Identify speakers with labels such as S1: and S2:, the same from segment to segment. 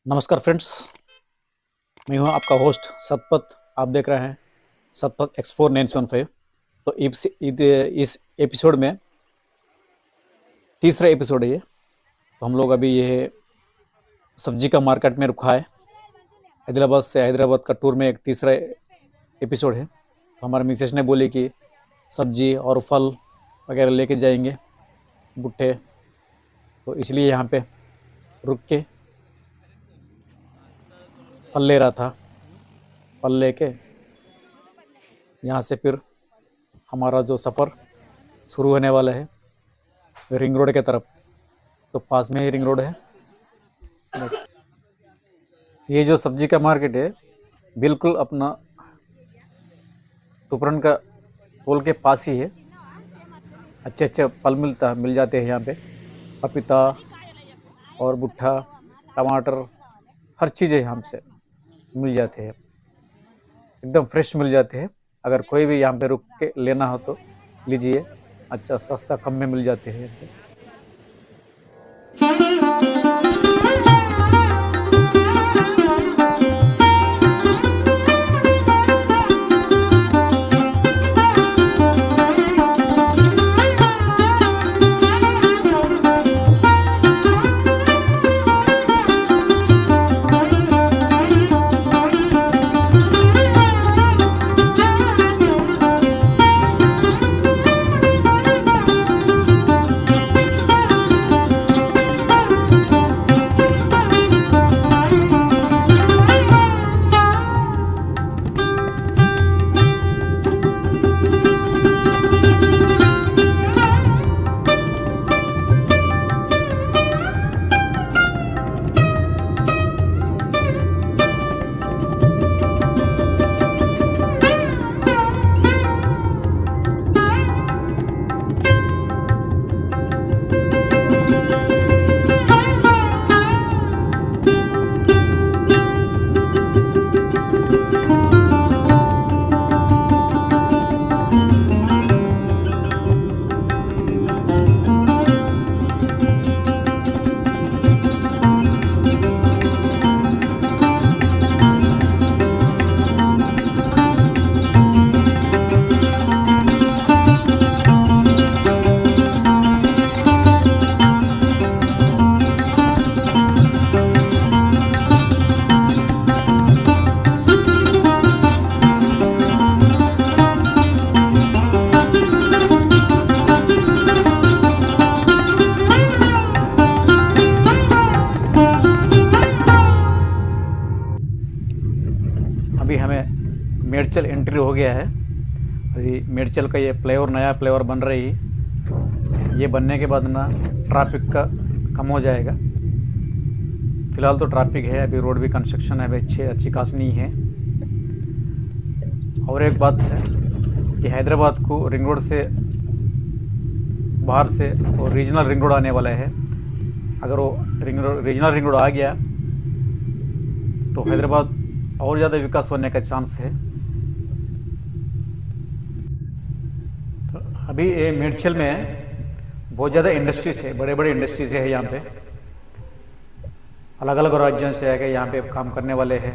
S1: नमस्कार फ्रेंड्स। मैं हूं आपका होस्ट सतपथ। आप देख रहे हैं सतपथ एक्सप्लोर 975। तो इस एपिसोड में तीसरा एपिसोड है ये। तो हम लोग अभी ये सब्जी का मार्केट में रुका है। हैदराबाद से हैदराबाद का टूर में एक तीसरा एपिसोड है। तो हमारे मिसेज ने बोली कि सब्जी और फल वगैरह लेके जाएंगे भुट्टे, तो इसलिए यहाँ पे रुक के फल ले रहा था। फल लेके यहाँ से फिर हमारा जो सफ़र शुरू होने वाला है रिंग रोड के तरफ। तो पास में ही रिंग रोड है। ये जो सब्जी का मार्केट है बिल्कुल अपना तुपरन का पुल के पास ही है। अच्छे अच्छे फल मिल जाते हैं यहाँ पे। पपीता और भुट्टा, टमाटर, हर चीज़ें यहाँ से मिल जाते हैं। एकदम फ्रेश मिल जाते हैं। अगर कोई भी यहाँ पे रुक के लेना हो तो लीजिए। अच्छा सस्ता कम में मिल जाते हैं। अभी हमें मेडचल एंट्री हो गया है। अभी मेडचल का ये फ्लाईओवर, नया फ्लाईओवर बन रही है। ये बनने के बाद ना ट्रैफिक का कम हो जाएगा। फ़िलहाल तो ट्रैफिक है, अभी रोड भी कंस्ट्रक्शन है, अभी अच्छी खास नहीं है। और एक बात है कि हैदराबाद को रिंग रोड से बाहर से और रीजनल रिंग रोड आने वाला है। अगर वो रीजनल रिंग रोड आ गया तो हैदराबाद और ज़्यादा विकास होने का चांस है। तो अभी ये मेडचल में बहुत ज़्यादा इंडस्ट्रीज है, बड़े बड़े इंडस्ट्रीज है। यहाँ पे अलग अलग राज्यों से आके यहाँ पे काम करने वाले हैं।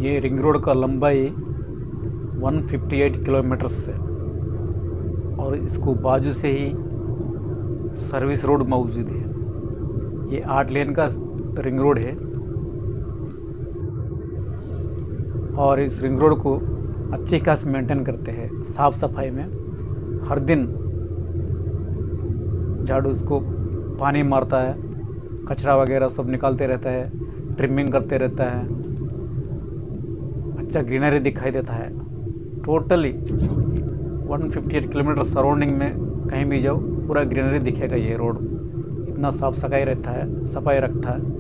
S1: ये रिंग रोड का लंबाई 158 किलोमीटर्स है और इसको बाजू से ही सर्विस रोड मौजूद है। ये 8 लेन का रिंग रोड है और इस रिंग रोड को अच्छे खास मेंटेन करते हैं। साफ सफाई में हर दिन झाड़ू उसको पानी मारता है, कचरा वगैरह सब निकालते रहता है, ट्रिमिंग करते रहता है, अच्छा ग्रीनरी दिखाई देता है। टोटली 158 किलोमीटर सराउंडिंग में कहीं भी जाओ पूरा ग्रीनरी दिखेगा। ये रोड इतना साफ सफाई रहता है, सफाई रखता है।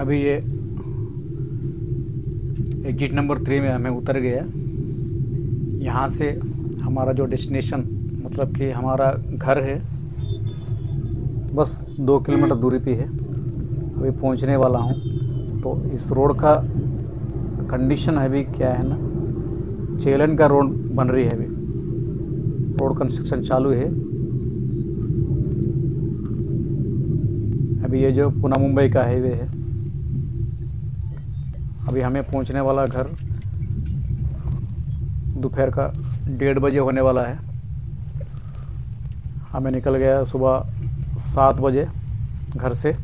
S1: अभी ये एग्जिट नंबर 3 में हमें उतर गया। यहाँ से हमारा जो डेस्टिनेशन मतलब कि हमारा घर है बस 2 किलोमीटर दूरी पे है। अभी पहुँचने वाला हूँ। तो इस रोड का कंडीशन अभी क्या है ना, 6 लेन का रोड बन रही है। अभी रोड कंस्ट्रक्शन चालू है। अभी ये जो पुणे मुंबई का हाईवे है, अभी हमें पहुंचने वाला घर दोपहर का 1:30 बजे होने वाला है। हमें निकल गया सुबह 7 बजे घर से।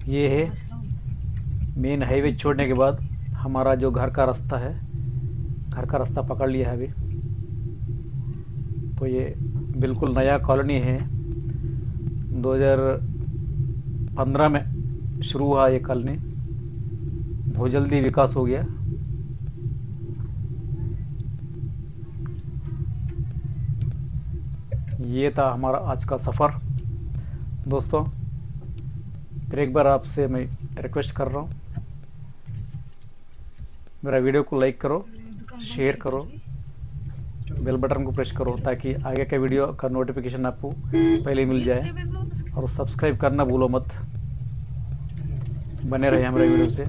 S1: ये है मेन हाईवे छोड़ने के बाद हमारा जो घर का रास्ता है। घर का रास्ता पकड़ लिया है अभी। तो ये बिल्कुल नया कॉलोनी है, 2015 में शुरू हुआ ये कॉलोनी, बहुत जल्दी विकास हो गया। ये था हमारा आज का सफ़र दोस्तों। फिर एक बार आपसे मैं रिक्वेस्ट कर रहा हूँ, मेरा वीडियो को लाइक करो, शेयर करो, बेल बटन को प्रेस करो ताकि आगे के वीडियो का नोटिफिकेशन आपको पहले मिल जाए। और सब्सक्राइब करना भूलो मत, बने रहे हमारे वीडियो से।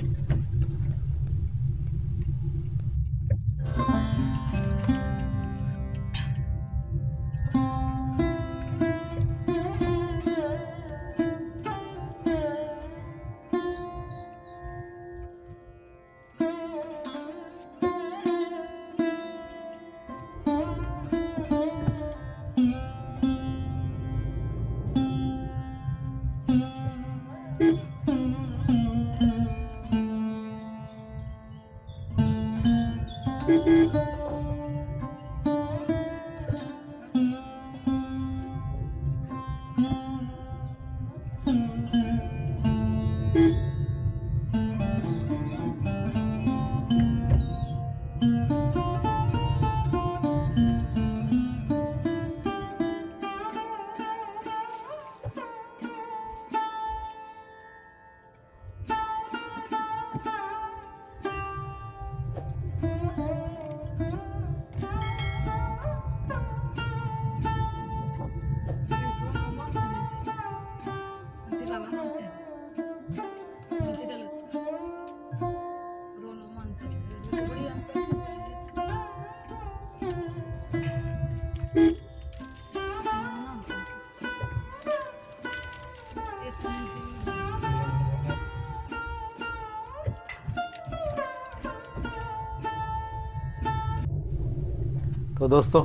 S1: तो दोस्तों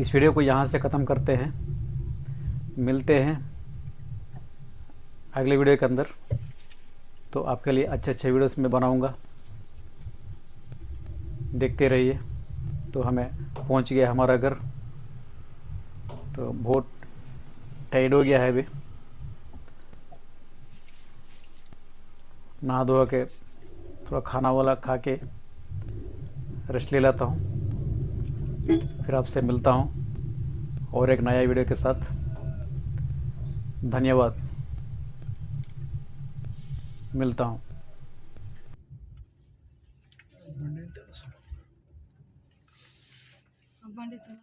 S1: इस वीडियो को यहाँ से ख़त्म करते हैं, मिलते हैं अगले वीडियो के अंदर। तो आपके लिए अच्छे अच्छे वीडियोस मैं बनाऊंगा, देखते रहिए। तो हमें पहुंच गया हमारा घर, तो बहुत टाइड हो गया है अभी, नहा धो के थोड़ा खाना वाला खा के रेस्ट ले लेता हूँ। फिर आपसे मिलता हूँ और एक नया वीडियो के साथ। धन्यवाद, मिलता हूँ।